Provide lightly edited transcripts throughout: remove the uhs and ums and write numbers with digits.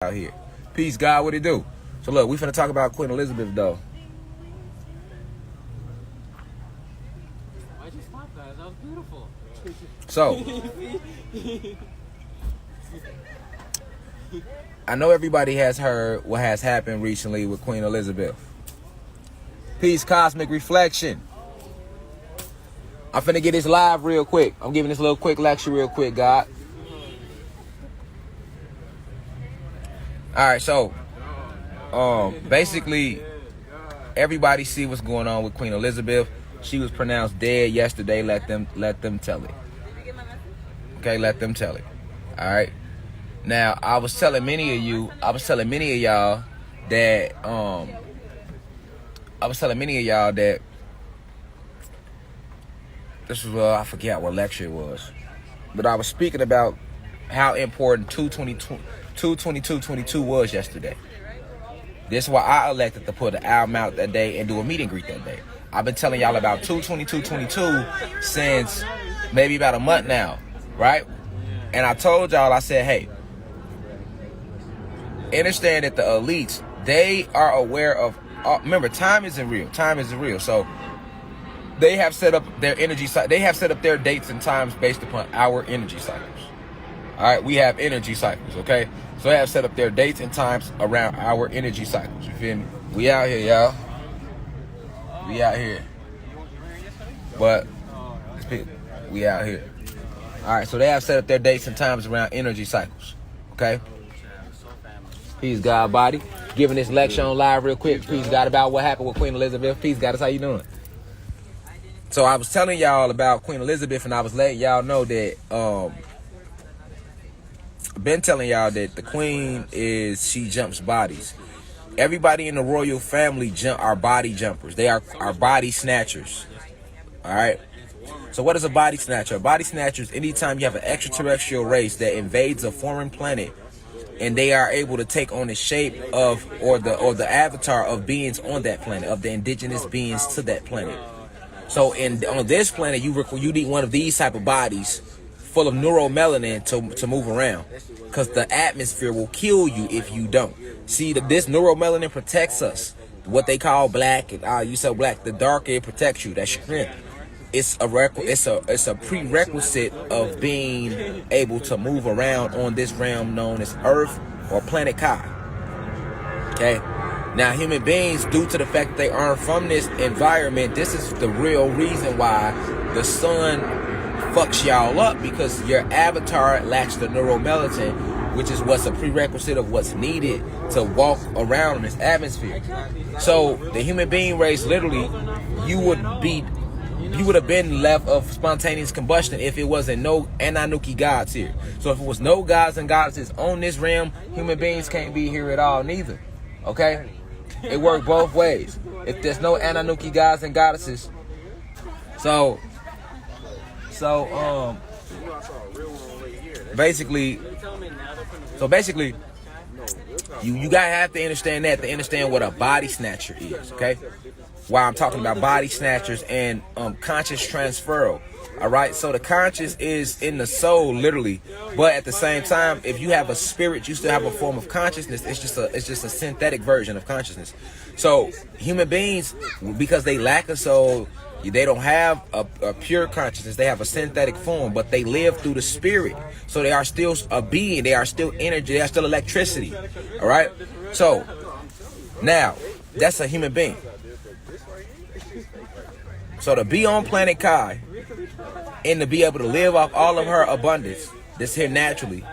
out here. Peace, God, what it do? So look, we finna talk about Queen Elizabeth, though. Why'd you stop, guys? That was beautiful. So, I know everybody has heard what has happened recently with Queen Elizabeth. Peace, Cosmic Reflection. I'm finna get this live real quick. I'm giving this little quick lecture real quick, God. Alright, so basically everybody see what's going on with Queen Elizabeth. She was pronounced dead yesterday. Let them tell it. Okay, let them tell it. Alright. Now I was telling many of y'all that this was I forget what lecture it was. But I was speaking about how important 2/22/22 was yesterday. This is why I elected to put an album out that day and do a meet and greet that day. I've been telling y'all about 2/22/22 since maybe about a month now, right? And I told y'all, I said, hey, understand that the elites, they are aware of, remember, time isn't real. Time isn't real. So they have set up their energy, they have set up their dates and times based upon our energy cycles. All right, we have energy cycles, okay? So they have set up their dates and times around our energy cycles. You feel me? We out here, y'all. We out here. But we out here. All right, so they have set up their dates and times around energy cycles, okay? Peace, God body. Giving this lecture on live real quick. Peace, God, about what happened with Queen Elizabeth. Peace, God, how you doing? So I was telling y'all about Queen Elizabeth, and I was letting y'all know that been telling y'all that the queen she jumps bodies. Everybody in the royal family are body jumpers. They are body snatchers. All right. So what is a body snatcher? A body snatcher is anytime you have an extraterrestrial race that invades a foreign planet and they are able to take on the shape of or the avatar of beings on that planet, of the indigenous beings to that planet. So on this planet, you need one of these type of bodies full of neuromelanin to move around, because the atmosphere will kill you if you don't. See, this neuromelanin protects us. What they call black, and you so black, the darker it protects you. That's strength. It's a prerequisite of being able to move around on this realm known as Earth or Planet Kai. Okay. Now, human beings, due to the fact that they aren't from this environment, this is the real reason why the sun fucks y'all up, because your avatar lacks the neuromelanin, which is what's a prerequisite of what's needed to walk around in this atmosphere. So the human being race, literally, you would have been left of spontaneous combustion if it wasn't no Anunnaki gods here. So if it was no gods and goddesses on this realm, human beings can't be here at all neither. Okay? It worked both ways. If there's no Anunnaki gods and goddesses, so basically, you gotta have to understand that to understand what a body snatcher is, okay? Why I'm talking about body snatchers and conscious transferal. All right, so the conscious is in the soul, literally, but at the same time, if you have a spirit, you still have a form of consciousness. It's just a synthetic version of consciousness. So human beings, because they lack a soul, they don't have a pure consciousness. They have a synthetic form, but they live through the spirit. So they are still a being. They are still energy. They are still electricity. All right. So now that's a human being. So to be on Planet Kai and to be able to live off all of her abundance that's here naturally,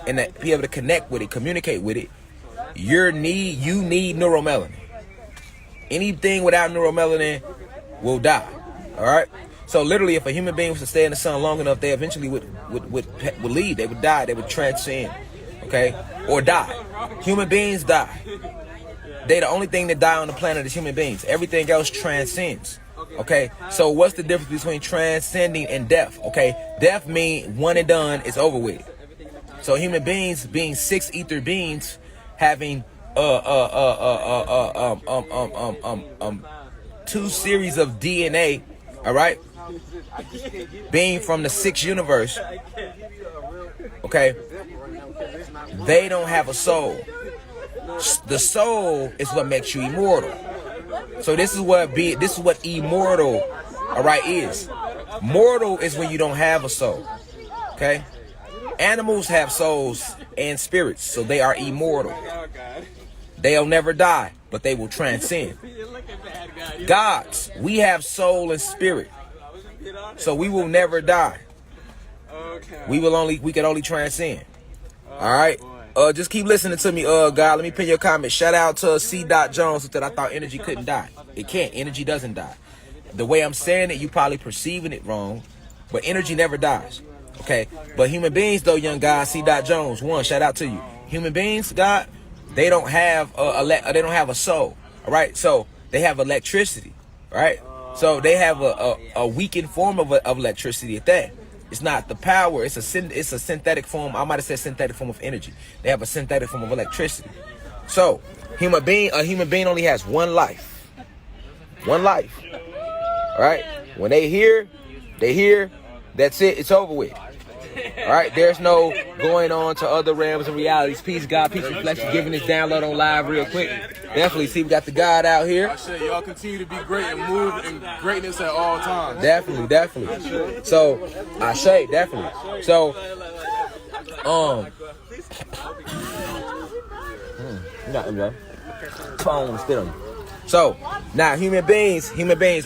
and to be able to connect with it, communicate with it, you need neuromelanin. Anything without neuromelanin will die. All right. So literally, if a human being was to stay in the sun long enough, they eventually would leave. They would die. They would transcend. Okay, or die. Human beings die. They the only thing that die on the planet is human beings. Everything else transcends. Okay, so what's the difference between transcending and death? Okay, death means one and done, it's over with. So human beings being six ether beings, having two series of DNA, all right, being from the sixth universe, okay, they don't have a soul. The soul is what makes you immortal. So this is what immortal, all right, is. Mortal is when you don't have a soul. Okay? Animals have souls and spirits, so they are immortal. They'll never die, but they will transcend. Gods, we have soul and spirit, so we will never die. We can only transcend. All right. Just keep listening to me, God. Let me pin your comment. Shout out to C. Jones who said I thought energy couldn't die. It can't. Energy doesn't die. The way I'm saying it, you probably perceiving it wrong, but energy never dies. Okay. But human beings, though, young guy, C. Jones, one, shout out to you. Human beings, God, they don't have a soul. All right. So they have electricity. Right. So they have a weakened form of electricity at that. It's not the power. It's a synthetic form. I might have said synthetic form of energy. They have a synthetic form of electricity. So, a human being only has one life. One life. All right. When they hear. That's it. It's over with. All right. There's no going on to other realms and realities. Peace, God. Peace, reflection. Giving this download on live real quick. Definitely. See, we got the God out here. I said y'all continue to be great and move in greatness at all times. Definitely. So, I say definitely. So, nothing, bro. Come on, spit on you. So, now human beings,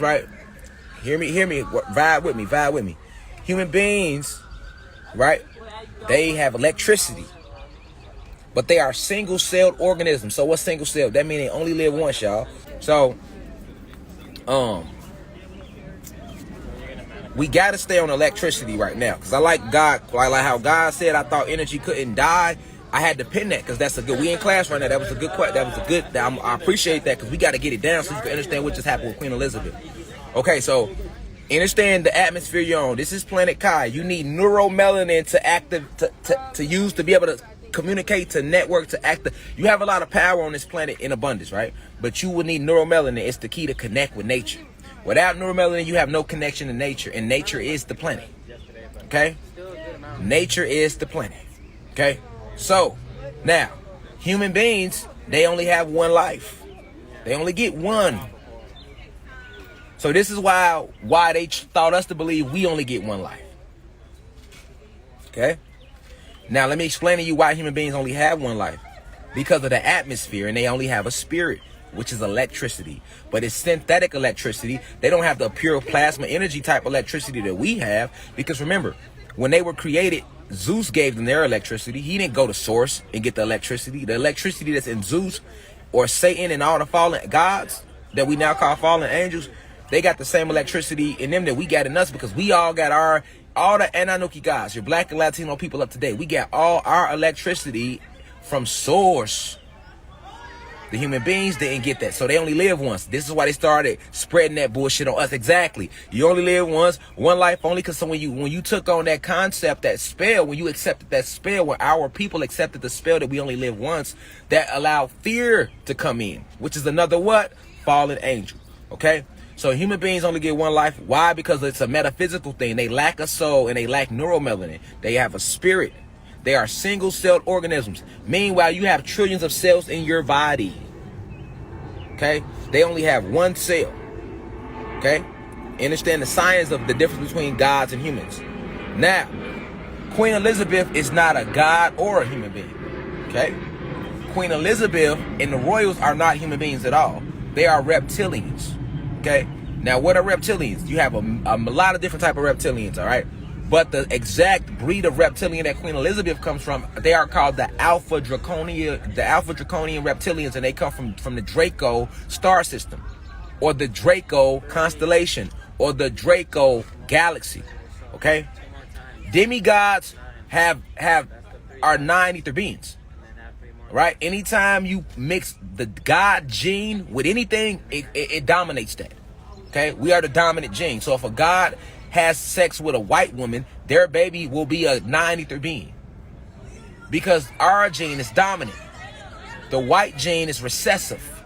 right? Hear me. Vibe with me. Human beings, right? They have electricity. But they are single-celled organisms. So what's single-celled? That means they only live once, y'all. So, we gotta stay on electricity right now. Cause I like God, like how God said I thought energy couldn't die. I had to pin that because that's a good. We in class right now. That was a good question. I appreciate that because we got to get it down so you can understand what just happened with Queen Elizabeth. Okay, so understand the atmosphere you're on. This is planet Kai. You need neuromelanin to use to be able to communicate, to network, to act. You have a lot of power on this planet in abundance, right? But you will need neuromelanin. It's the key to connect with nature. Without neuromelanin, you have no connection to nature, and nature is the planet. Okay? Nature is the planet. Okay? So, now, human beings, they only have one life. They only get one. So this is why they thought us to believe we only get one life. Okay? Now, let me explain to you why human beings only have one life. Because of the atmosphere, and they only have a spirit, which is electricity. But it's synthetic electricity. They don't have the pure plasma energy type electricity that we have. Because remember, when they were created, Zeus gave them their electricity. He didn't go to source and get the electricity. The electricity that's in Zeus or Satan and all the fallen gods that we now call fallen angels, they got the same electricity in them that we got in us, because we all got all the Anunnaki gods, your black and Latino people up to date. We got all our electricity from source. The human beings didn't get that, so they only live once. This is why they started spreading that bullshit on us. Exactly. You only live once, one life only. Because when you took on that concept, that spell, when you accepted that spell, when our people accepted the spell that we only live once, that allowed fear to come in, which is another what? Fallen angel. Okay? So human beings only get one life. Why? Because it's a metaphysical thing. They lack a soul and they lack neuromelanin. They have a spirit. They are single-celled organisms. Meanwhile, you have trillions of cells in your body. Okay? They only have one cell. Okay? Understand the science of the difference between gods and humans. Now, Queen Elizabeth is not a god or a human being. Okay? Queen Elizabeth and the royals are not human beings at all. They are reptilians. Okay? Now, what are reptilians? You have a lot of different type of reptilians, all right? But the exact breed of reptilian that Queen Elizabeth comes from, they are called the Alpha Draconian reptilians, and they come from the Draco star system, or the Draco constellation, or the Draco galaxy. Okay? Demigods are 9 ether beings. Right? Anytime you mix the God gene with anything, it dominates that. Okay? We are the dominant gene. So if a God has sex with a white woman, their baby will be a 9 ether being. Because our gene is dominant. The white gene is recessive.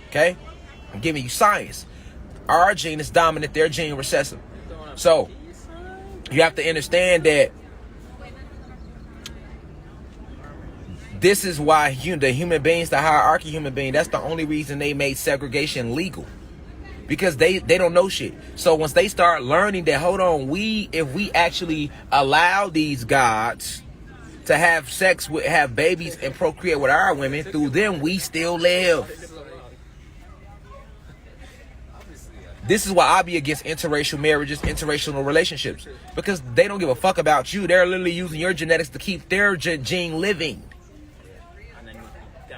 Okay? I'm giving you science. Our gene is dominant, their gene recessive. So, you have to understand that This is why the human beings, the hierarchy human being, that's the only reason they made segregation legal. Because they don't know shit. So once they start learning that, hold on, if we actually allow these gods to have sex with, have babies and procreate with our women, through them we still live. This is why I be against interracial marriages, interracial relationships, because they don't give a fuck about you. They're literally using your genetics to keep their gene living.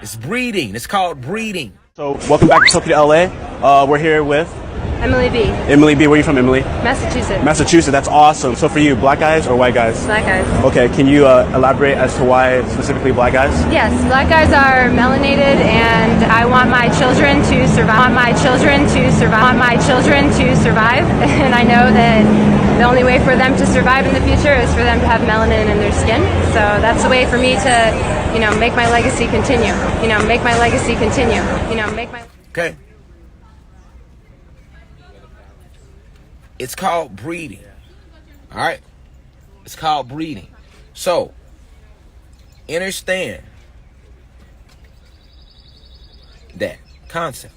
It's breeding. It's called breeding. So welcome back to Tokyo, LA. We're here with Emily B. Emily B. Where are you from, Emily? Massachusetts. Massachusetts. That's awesome. So for you, black guys or white guys? Black guys. Okay. Can you elaborate as to why specifically black guys? Yes, black guys are melanated, and I want my children to survive. And I know that the only way for them to survive in the future is for them to have melanin in their skin. So that's the way for me to, make my legacy continue. Okay. It's called breeding. All right? It's called breeding. So, understand that concept.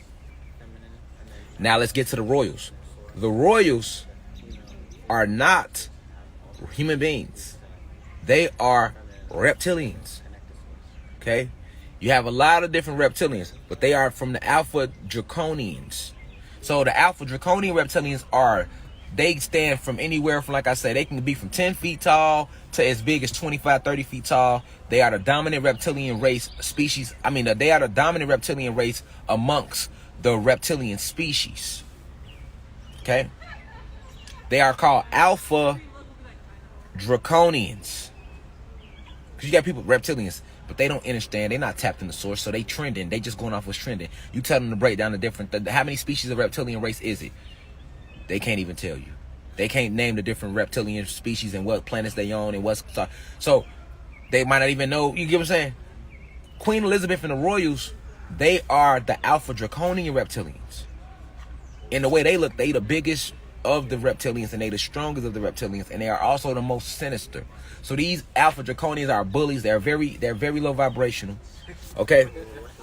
Now let's get to the royals. The royals are not human beings. They are reptilians. Okay? You have a lot of different reptilians, but they are from the Alpha Draconians. So the Alpha Draconian reptilians they stand from anywhere from, like I said, they can be from 10 feet tall to as big as 25, 30 feet tall. They are the dominant reptilian race species. They are the dominant reptilian race amongst the reptilian species. Okay? They are called Alpha Draconians. Because you got people, reptilians, but they don't understand. They're not tapped in the source, so they trending. They just going off what's trending. You tell them to break down the different, how many species of reptilian race is it? They can't even tell you. They can't name the different reptilian species and what planets they own and what's... So, they might not even know. You get what I'm saying? Queen Elizabeth and the royals, they are the Alpha Draconian reptilians. In the way they look, they the biggest of the reptilians, and they the strongest of the reptilians, and they are also the most sinister. So these Alpha Draconians are bullies. They're very low vibrational. Okay?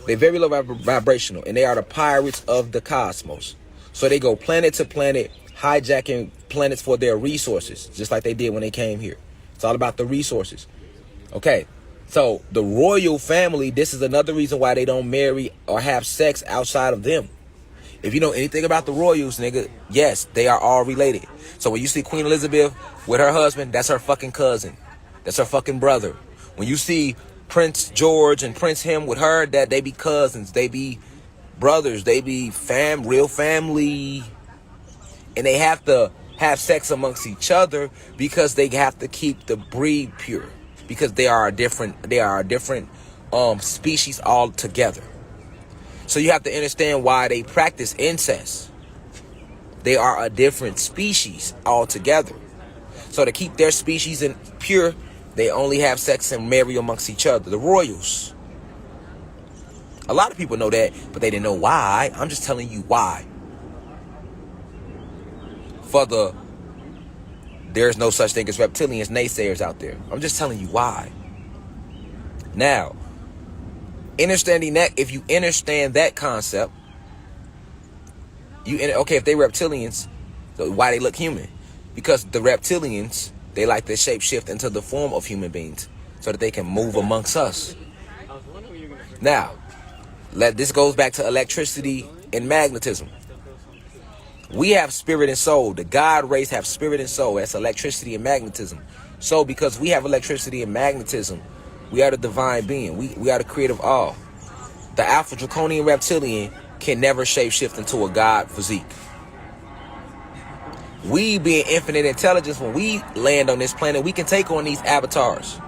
They're very low vibrational, and they are the pirates of the cosmos. So they go planet to planet, hijacking planets for their resources, just like they did when they came here. It's all about the resources. Okay, so the royal family, this is another reason why they don't marry or have sex outside of them. If you know anything about the royals, nigga, yes, they are all related. So when you see Queen Elizabeth with her husband, that's her fucking cousin. That's her fucking brother. When you see Prince George and Prince him with her, that they be cousins, they be brothers, they be real family, and they have to have sex amongst each other because they have to keep the breed pure, because they are a different species altogether. So you have to understand why they practice incest. They are a different species altogether. So to keep their species pure, they only have sex and marry amongst each other. The royals. A lot of people know that, but they didn't know why. I'm just telling you why. There's no such thing as reptilians, naysayers out there. I'm just telling you why. Now, understanding that, if you understand that concept, if they reptilians, so why they look human? Because the reptilians, they like to shapeshift into the form of human beings so that they can move amongst us. Now, this goes back to electricity and magnetism. We have spirit and soul. The God race have spirit and soul. That's electricity and magnetism. So because we have electricity and magnetism, we are the divine being. We are the creative all. The Alpha Draconian reptilian can never shapeshift into a God physique. We being infinite intelligence, when we land on this planet, we can take on these avatars.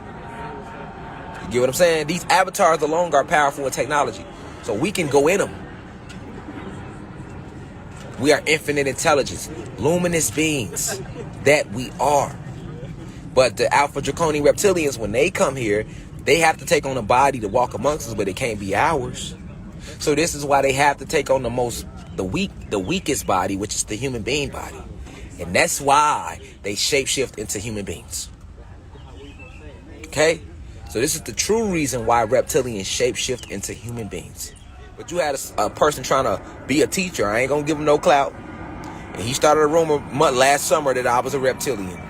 You get what I'm saying? These avatars alone are powerful in technology. So we can go in them. We are infinite intelligence, luminous beings that we are. But the Alpha Draconian reptilians, when they come here, they have to take on a body to walk amongst us, but it can't be ours. So this is why they have to take on the weakest body, which is the human being body. And that's why they shapeshift into human beings. Okay? So this is the true reason why reptilians shapeshift into human beings. But you had a person trying to be a teacher. I ain't gonna give him no clout. And he started a rumor last summer that I was a reptilian,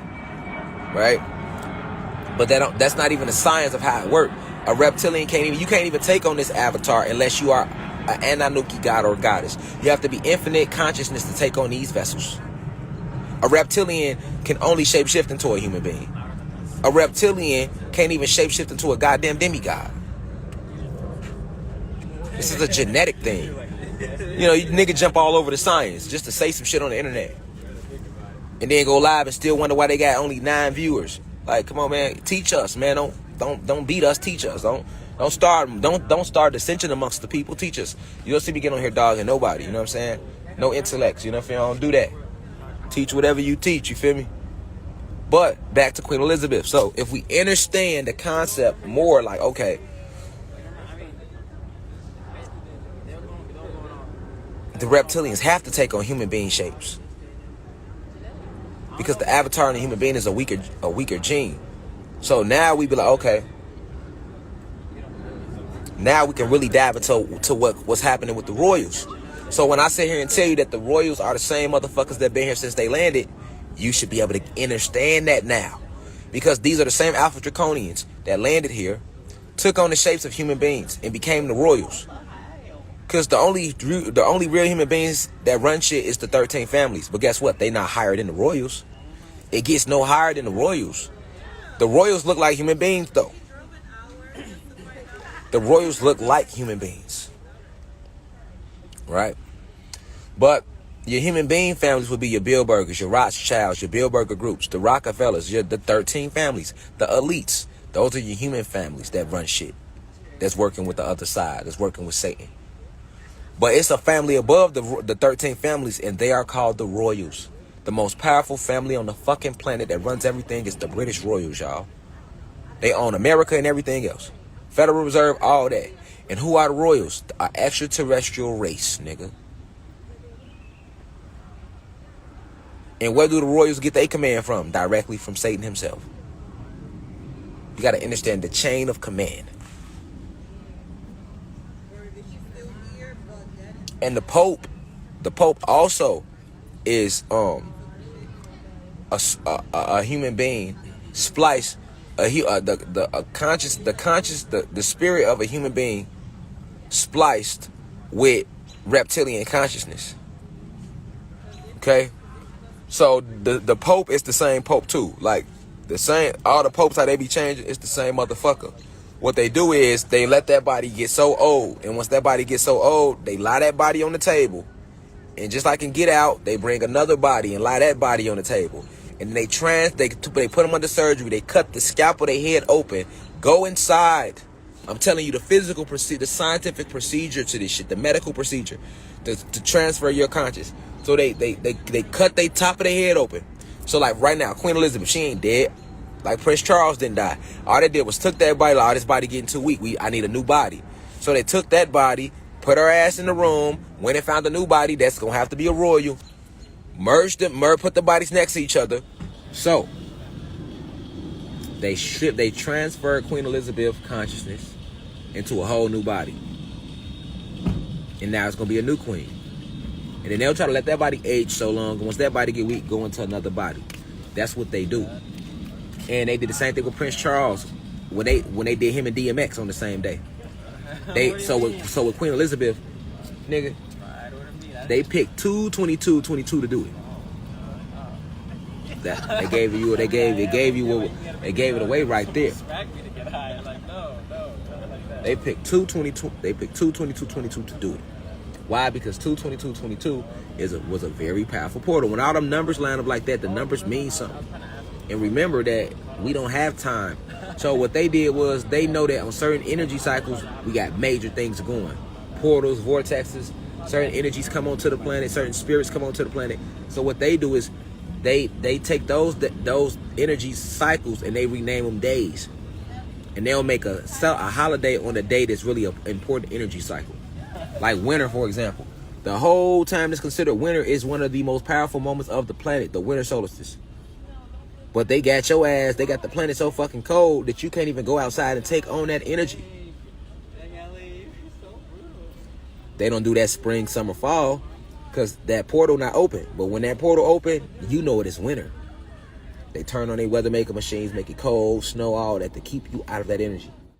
right? But that's not even the science of how it works. A reptilian you can't even take on this avatar unless you are an Anunnaki god or goddess. You have to be infinite consciousness to take on these vessels. A reptilian can only shapeshift into a human being. A reptilian can't even shapeshift into a goddamn demigod. This is a genetic thing. You know, you nigga jump all over the science just to say some shit on the internet. And then go live and still wonder why they got only 9 viewers. Like, come on, man, teach us, man. Don't beat us, teach us. Don't start dissension amongst the people. Teach us. You don't see me get on here dogging nobody, you know what I'm saying? No intellects, you know what I'm saying? I don't do that. Teach whatever you teach, you feel me? But back to Queen Elizabeth. So if we understand the concept more, like, okay, the reptilians have to take on human being shapes, because the avatar in a human being is a weaker gene. So now we be like, okay, now we can really dive into what's happening with the royals. So when I sit here and tell you that the royals are the same motherfuckers that been here since they landed, you should be able to understand that now, because these are the same Alpha Draconians that landed here, took on the shapes of human beings, and became the royals. Because the only real human beings that run shit is the 13 families. But guess what? They not higher than the royals. It gets no higher than the royals. The royals look like human beings, though. The royals look like human beings. Right? But your human being families would be your Bilderbergers, your Rothschilds, your Bilderberger groups, the Rockefellers, the 13 families, the elites. Those are your human families that run shit. That's working with the other side. That's working with Satan. But it's a family above the 13 families, and they are called the royals. The most powerful family on the fucking planet that runs everything is the British royals, y'all. They own America and everything else. Federal Reserve, all that. And who are the royals? An extraterrestrial race, nigga. And where do the royals get their command from? Directly from Satan himself. You got to understand the chain of command. And the Pope also is a human being spliced, the spirit of a human being spliced with reptilian consciousness. Okay, so the Pope is the same Pope too. Like the same, all the popes how they be changing, it's the same motherfucker. What they do is they let that body get so old, and once that body gets so old, they lie that body on the table, and just like in Get Out, they bring another body and lie that body on the table, and they put them under surgery. They cut the scalp of their head open, go inside. I'm telling you, the physical procedure, the scientific procedure to this shit, the medical procedure to transfer your conscious. So they cut the top of their head open. So like right now, Queen Elizabeth, she ain't dead. Like Prince Charles didn't die. All they did was took that body, like, oh, this body getting too weak. I need a new body. So they took that body, put her ass in the room, went and found a new body that's gonna have to be a royal. Merged them, put the bodies next to each other. So they transferred Queen Elizabeth consciousness into a whole new body. And now it's gonna be a new queen. And then they'll try to let that body age so long, and once that body get weak, go into another body. That's what they do. And they did the same thing with Prince Charles when they did him and DMX on the same day. So with Queen Elizabeth, nigga, they picked 2/22/22 to do it. They gave it away right there. They picked 2/22. They picked 2/22/22 to do it. Why? Because 2/22/22 was a very powerful portal. When all them numbers line up like that, the numbers mean something. And remember that we don't have time. So what they did was they know that on certain energy cycles, we got major things going. Portals, vortexes, certain energies come onto the planet, certain spirits come onto the planet. So what they do is they take those energy cycles and they rename them days. And they'll make a holiday on a day that's really an important energy cycle. Like winter, for example. The whole time that's considered winter is one of the most powerful moments of the planet, the winter solstice. But they got your ass. They got the planet so fucking cold that you can't even go outside and take on that energy. They don't do that spring, summer, fall because that portal not open. But when that portal open, you know it is winter. They turn on their weather maker machines, make it cold, snow, all that to keep you out of that energy.